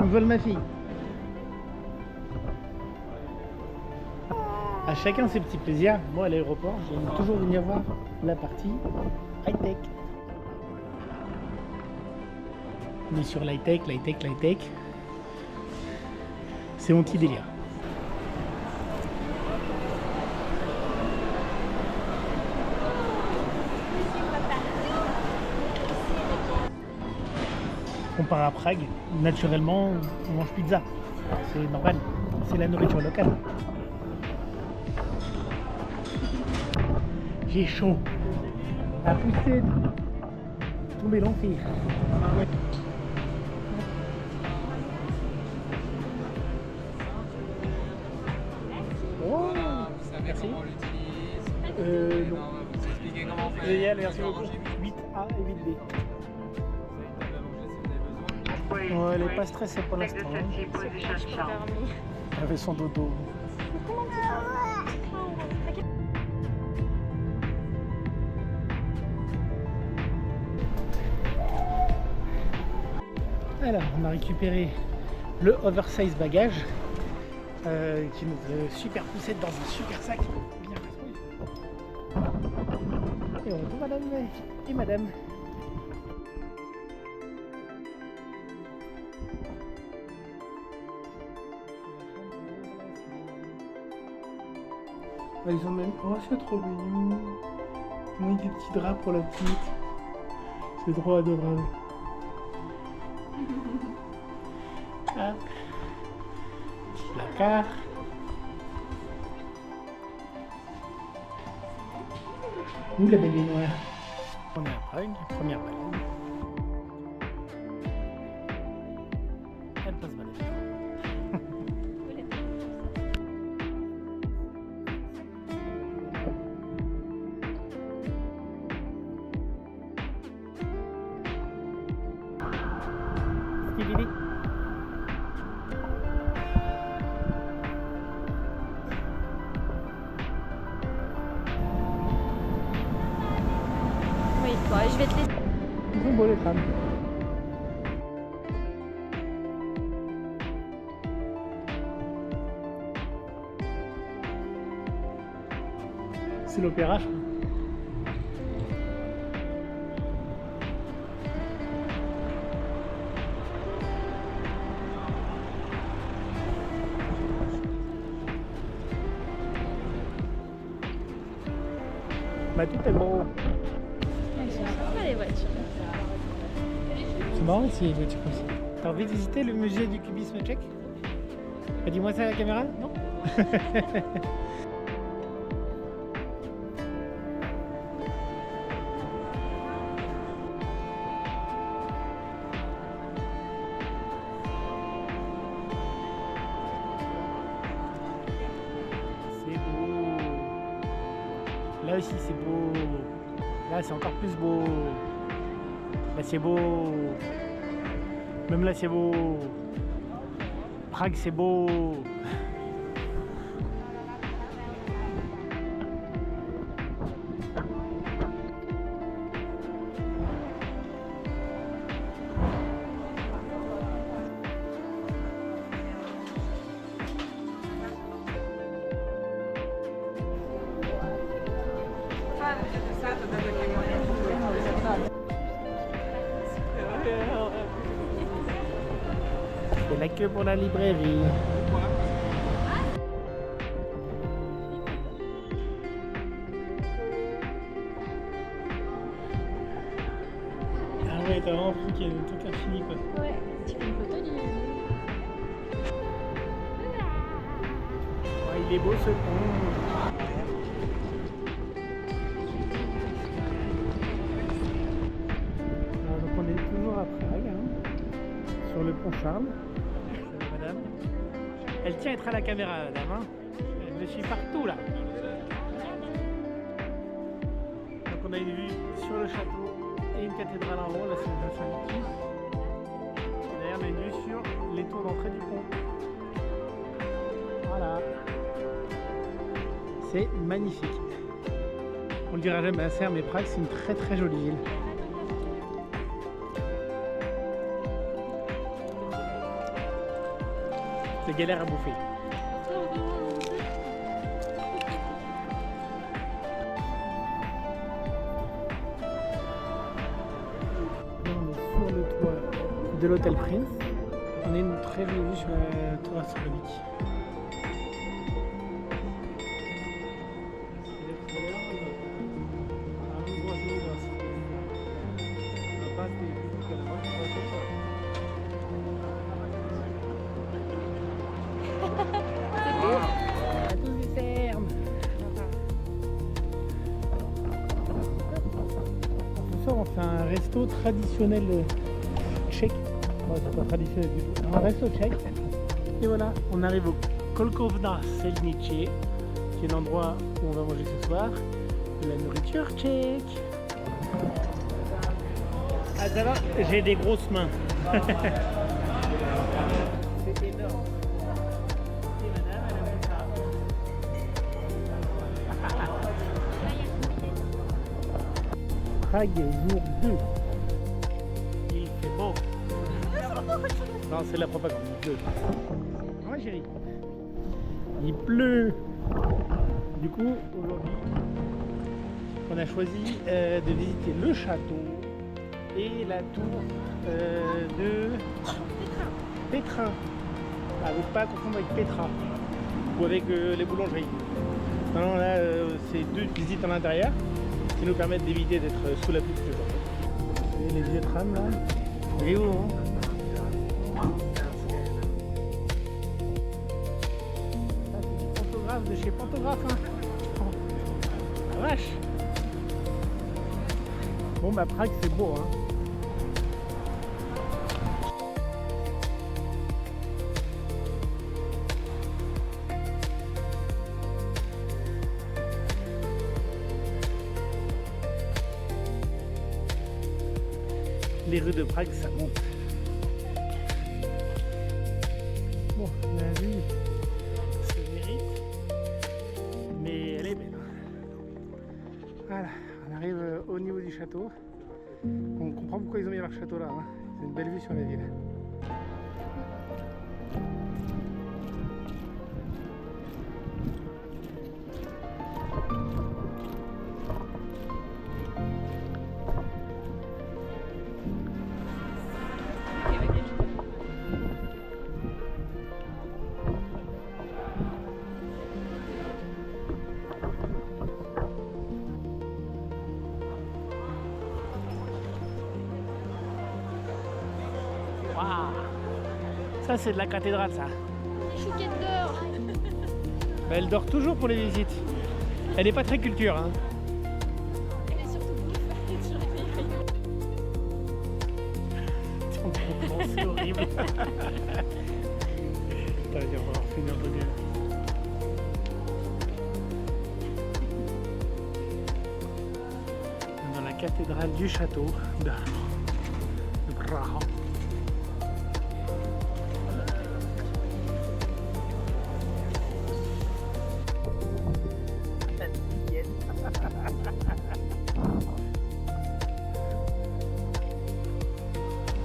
Envole ma fille. À chacun ses petits plaisirs. Moi à l'aéroport, j'aime toujours venir voir la partie high-tech. On est sur l'high-tech, l'high-tech, l'high-tech. C'est mon petit délire. On part à Prague, naturellement on mange pizza. C'est normal, c'est la nourriture locale. J'ai chaud. La poussée tomber l'enfer. Oh, merci. Comment on l'utilise? Non. On va vous expliquer comment on fait. Génial, merci beaucoup. 8A et 8B. Oh, elle n'est pas stressée pour l'instant. Elle avait son dodo. Alors, on a récupéré le oversize bagage qui nous fait super poussette dans un super sac. Bien casse-couille. Et on retrouve madame et madame. Ils ont même... Oh, c'est trop mignon. Ils ont mis des petits draps pour la petite. C'est trop adorable. Ah. Placard. Où la belle baignoire? On est à Prague, première balade. Elle passe balade. Skibidi. Oui, bon, je vais te laisser. Ils sont beaux les trams. C'est l'opéra, je crois. Bah tout est beau. Elles sont sympas les voitures. C'est marrant ici les voitures comme ça. T'as envie de visiter le musée du cubisme tchèque? Ah, dis-moi ça à la caméra? Non. C'est beau. Là aussi c'est beau. Là c'est encore plus beau. Là c'est beau. Même là c'est beau. Prague c'est beau. C'est la queue pour la librairie. Ah ouais, t'as vraiment pris qu'il y a des trucs infinis quoi. Ouais, tu fais une photo du... Oh, il est beau ce pont. Alors, donc on est toujours à Prague, hein, sur le pont Charles. Madame, elle tient à être à la caméra, madame. Hein. Elle me suit partout là. Donc on a une vue sur le château et une cathédrale en haut, là c'est le Saint-Vitus. Et derrière on a une vue sur les tours d'entrée du pont. Voilà. C'est magnifique. On le dira jamais assez, mais Prague c'est une très très jolie ville. je galère à bouffer. Là, on est sur le toit de l'hôtel Prince. On a une très jolie vue sur la tour astronomique. À tous les cernes. Ce soir, on fait un resto traditionnel tchèque. Bon, c'est pas traditionnel du tout. Un resto tchèque. Et voilà, on arrive au Kolkovna Selnice, qui est l'endroit où on va manger ce soir. La nourriture tchèque. Ah, ça va? J'ai des grosses mains. C'est énorme. Et madame, elle aime ça. Prague, jour 2. Il fait beau. Non, c'est la propagande, il pleut. Ouais, chérie. Il pleut. Du coup, aujourd'hui, on a choisi de visiter le château et la tour de Pétrin. Ah, ne pas confondre avec Petra ou avec les boulangeries. Non, là, c'est 2 visites à l'intérieur qui nous permettent d'éviter d'être sous la pluie toute la journée. Vous voyez les vieux trams là? Il est où, hein? Ça, c'est du pantographe de chez Pantographe, hein. Oh, la vache! Bon, bah, Prague, c'est beau, hein. Les rues de Prague, ça monte. Bon, la vue se mérite, mais elle est belle. Voilà, on arrive au niveau du château. On comprend pourquoi ils ont mis leur château là. Hein. C'est une belle vue sur la ville. Ça, c'est de la cathédrale, ça. Chouquette d'or. Bah, elle dort toujours pour les visites. Elle n'est pas très culture. Hein. Elle est surtout bouffe sur la vieille. C'est horrible. Putain, on va finir un peu mieux. Dans la cathédrale du château de Praha.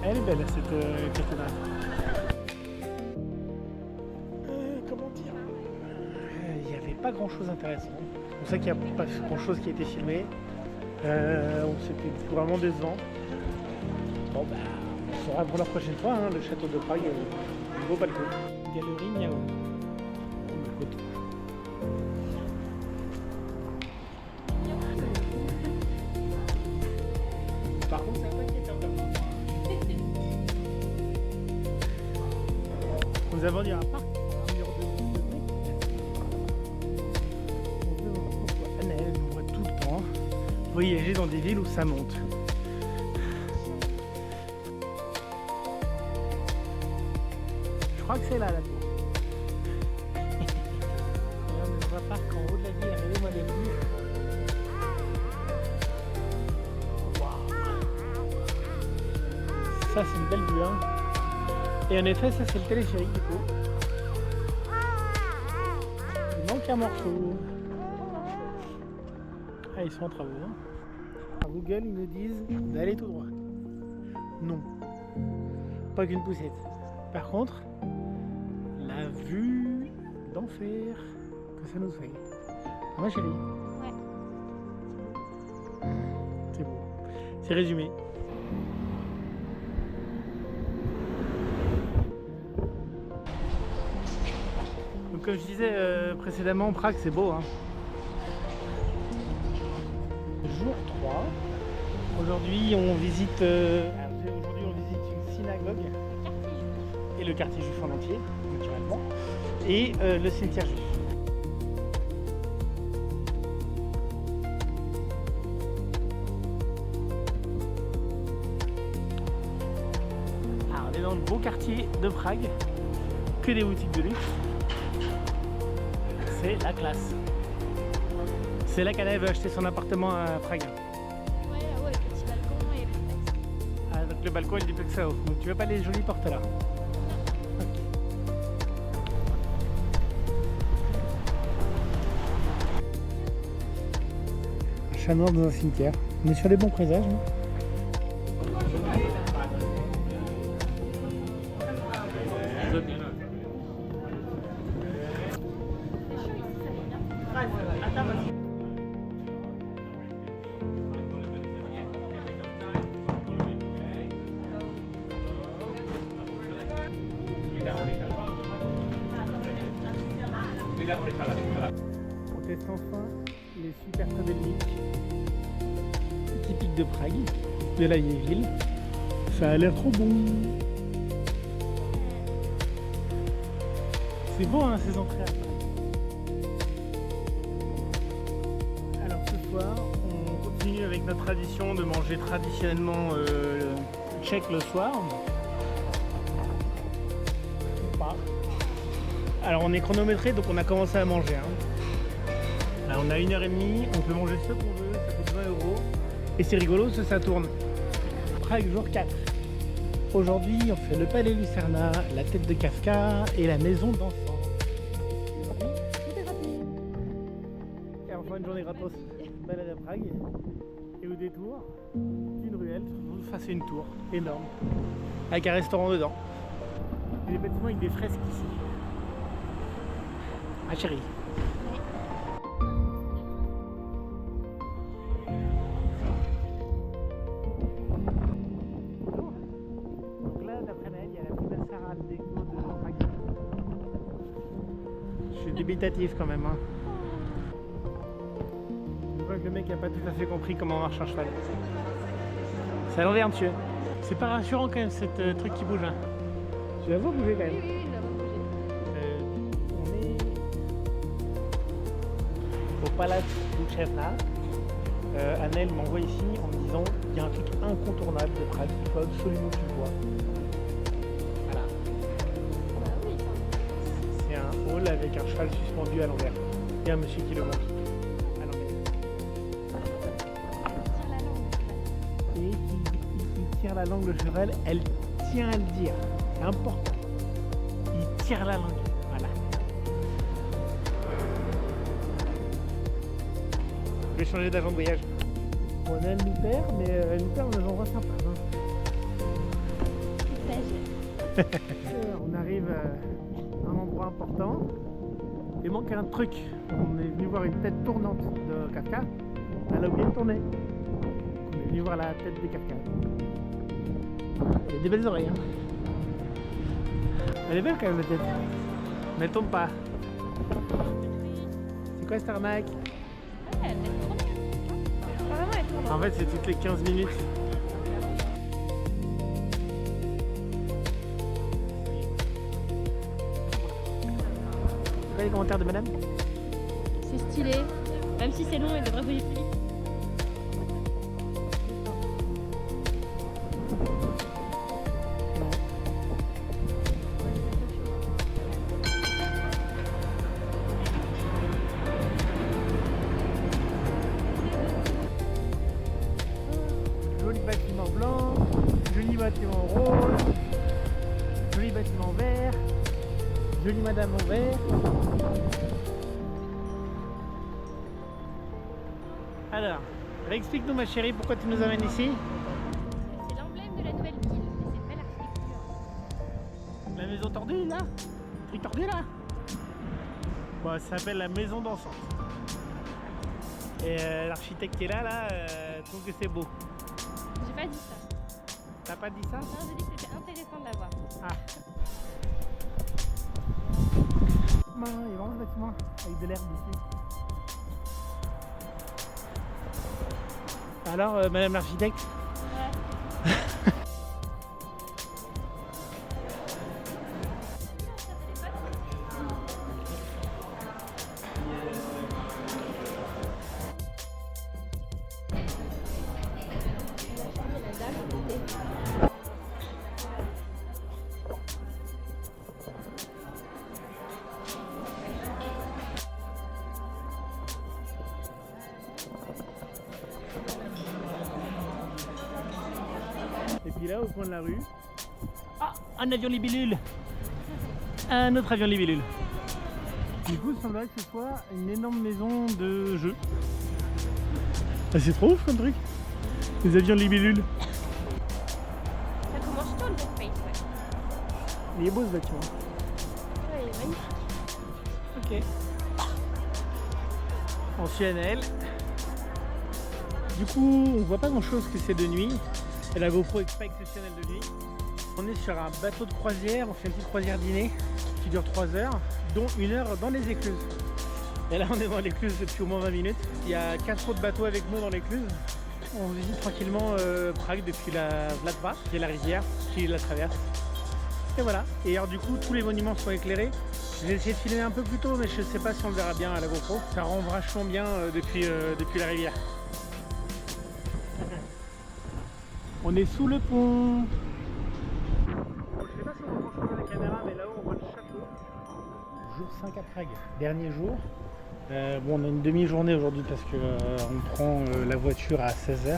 Elle est belle cette cathédrale. Comment dire? Il n'y avait pas grand chose d'intéressant. C'est pour ça qu'il n'y a pas grand chose qui a été filmé. C'était vraiment décevant. Bon bah, on saura pour la prochaine fois, hein, le château de Prague, beau balcon. Galerie Niao. Par contre, c'est un peu inquiétant comme ça. Nous avons dit un parc, un mur de briques. Annelle, on voit tout le temps voyager dans des villes où ça monte. Je crois que c'est là la tour. Et là, on voit un parc en haut de la ville, arrivé moi des vues. Ça c'est une belle vue, hein. Et en effet, ça c'est le téléphérique du coup. Il manque un morceau. Ah, ils sont en travaux, hein. À Google, ils nous disent d'aller tout droit. Non. Pas qu'une poussette. Par contre, la vue d'enfer que ça nous fait. Ah ma chérie. Ouais. C'est beau. C'est résumé. Donc comme je disais précédemment, Prague c'est beau. Hein. Jour 3. Aujourd'hui on visite une synagogue et le quartier juif en entier, naturellement, et le cimetière juif. Alors, on est dans le beau quartier de Prague, que des boutiques de luxe. C'est la classe. C'est là qu'Anna veut acheter son appartement à Prague. Ouais, là-haut, avec le petit balcon et le duplex. Ah, donc le balcon et le duplex là-haut. Donc tu veux pas les jolies portes là? Un chat noir dans un cimetière. On est sur les bons présages. Hein. On teste enfin les super travellniks typiques de Prague, de la vieille ville. Ça a l'air trop bon. C'est beau hein, ces entrées à Prague. Alors ce soir, on continue avec notre tradition de manger traditionnellement tchèque le soir. Ou pas. Alors on est chronométré donc on a commencé à manger. Hein. Alors, on a 1h30, on peut manger ce qu'on veut, ça coûte 20 €. Et c'est rigolo, ça tourne. Prague jour 4. Aujourd'hui on fait le palais Lucerna, la tête de Kafka et la maison d'enfants. Tout est gratuit. Et enfin une journée gratos. Balade à Prague. Et au détour d'une ruelle, vous fassez une tour énorme. Avec un restaurant dedans. Et des bâtiments avec des fresques ici. Ah chérie. Donc là, d'après Naël, il y a la plus belle Sarah déco de Prague. Je suis débitatif quand même. Hein. Je vois que le mec n'a pas tout à fait compris comment marche un cheval. C'est à l'envers, monsieur. C'est pas rassurant quand même, cette truc qui bouge. Hein. Tu la vois bouger quand même. Oui, nous avons bougé. On est au Palace Lucerna. Annelle m'envoie ici en me disant il y a un truc incontournable de Prague, il faut absolument que tu le vois. Voilà. Bah oui, ça. C'est un hall avec un cheval suspendu à l'envers. Et un monsieur qui le monte à l'envers. Tire la langue. Et il tire la langue, le cheval, elle tient à le dire. C'est important. Il tire la langue. Voilà. Je vais changer d'agent de voyage. Bon, elle nous perd, mais elle nous perd dans des endroits sympas. Hein. On arrive à un endroit important. Il manque un truc. On est venu voir une tête tournante de Kafka. Elle a oublié de tourner. On est venu voir la tête de Kafka. Il y a des belles oreilles. Hein. Elle est belle quand même la tête. Mais elle tombe pas. C'est quoi cette arnaque? Ouais, elle est trop bien. Vraiment, elle est trop bien. En fait, c'est toutes les 15 minutes. C'est quoi les commentaires de madame? C'est stylé. Même si c'est long, elle devrait bouger plus vite. Joli bâtiment blanc, joli bâtiment rose, joli bâtiment vert, jolie madame en vert. Alors, réexplique-nous ma chérie pourquoi tu nous amènes ici. C'est l'emblème de la nouvelle ville. Et c'est une belle architecture. La maison tordue là. Truc tordu là. Bon, ça s'appelle la maison dansante. Et l'architecte qui est là, trouve que c'est beau. J'ai pas dit ça. T'as pas dit ça? Non, j'ai dit que c'était intéressant de la voir. Ah. Il est vraiment ce bâtiment avec de l'herbe dessus. Alors, madame l'architecte? Ouais. Et puis là, au coin de la rue, ah, un avion libellule. Un autre avion libellule. Du coup, il semblerait que ce soit une énorme maison de jeu. Ah, c'est trop ouf comme truc. Les avions libellules. Ça commence tôt le Dead Space, ouais. Il est beau ce bâtiment. Ouais, il est magnifique. Ok. En CNL. Du coup, on voit pas grand chose que c'est de nuit. Et la GoPro est pas exceptionnelle de nuit. On est sur un bateau de croisière, on fait une petite croisière dîner qui dure 3 heures, dont 1 heure dans les écluses. Et là on est dans l'écluse depuis au moins 20 minutes. Il y a 4 autres bateaux avec nous dans l'écluse. On visite tranquillement Prague depuis la Vltava, qui est la rivière qui la traverse. Et voilà. Et alors du coup tous les monuments sont éclairés. J'ai essayé de filmer un peu plus tôt mais je sais pas si on le verra bien à la GoPro. Ça rend vachement bien depuis la rivière. On est sous le pont. Je sais pas si on voit grand chose à la caméra, mais là-haut on voit le château. Jour 5 à Prague, dernier jour. Bon, on a une demi-journée aujourd'hui parce que on prend la voiture à 16h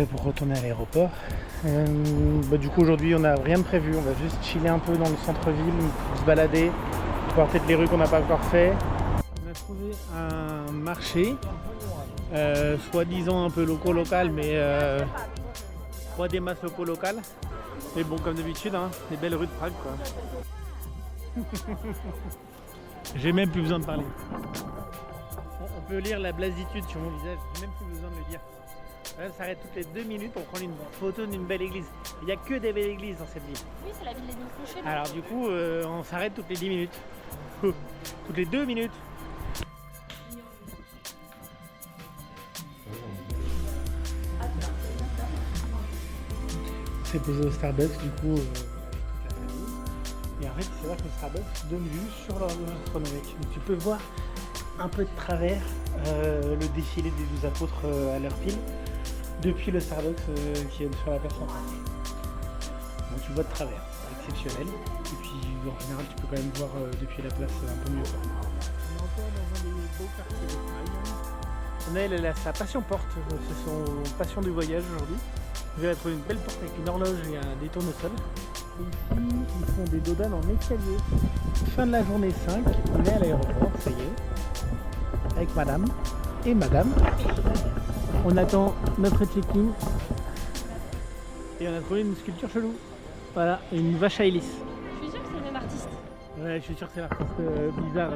pour retourner à l'aéroport. Du coup aujourd'hui on n'a rien de prévu, on va juste chiller un peu dans le centre-ville, se balader, voir peut-être les rues qu'on n'a pas encore fait. On a trouvé un marché. Soi-disant un peu local mais pas des masses locales, mais bon comme d'habitude hein, les belles rues de Prague quoi. J'ai même plus besoin de parler, on peut lire la blasitude sur mon visage, j'ai même plus besoin de le dire. Là, on s'arrête toutes les 2 minutes pour prendre une photo d'une belle église. Il n'y a que des belles églises dans cette ville. Oui, c'est la ville des Mille Clochers. Alors du coup on s'arrête toutes les 10 minutes. Toutes les 2 minutes. On s'est posé au Starbucks du coup avec toute la famille. Et en fait c'est vrai que le Starbucks donne vue sur l'astronomie. Donc tu peux voir un peu de travers le défilé des 12 apôtres à l'heure pile depuis le Starbucks qui est sur la place centrale. Donc tu vois de travers, c'est exceptionnel. Et puis en général tu peux quand même voir depuis la place un peu mieux. On est encore dans un des beaux quartiers de Prague. Elle a sa passion porte, c'est son passion du voyage aujourd'hui. Vous allez trouver une belle porte avec une horloge et des tournesols. Et ici, ils font des dodanes en escalier. Fin de la journée 5, on est à l'aéroport, ça y est. Avec madame et madame. On attend notre check-in. Et on a trouvé une sculpture chelou. Voilà, une vache à hélice. Je suis sûre que c'est le même artiste. Ouais, je suis sûr que c'est l'artiste bizarre.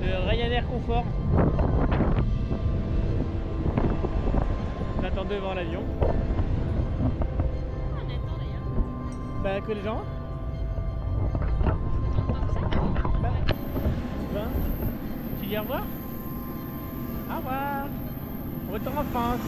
Le Ryanair Confort. On attend devant l'avion. On attend d'ailleurs. Bah que les gens. Bah, tu dis au revoir. Au revoir. On retourne en France.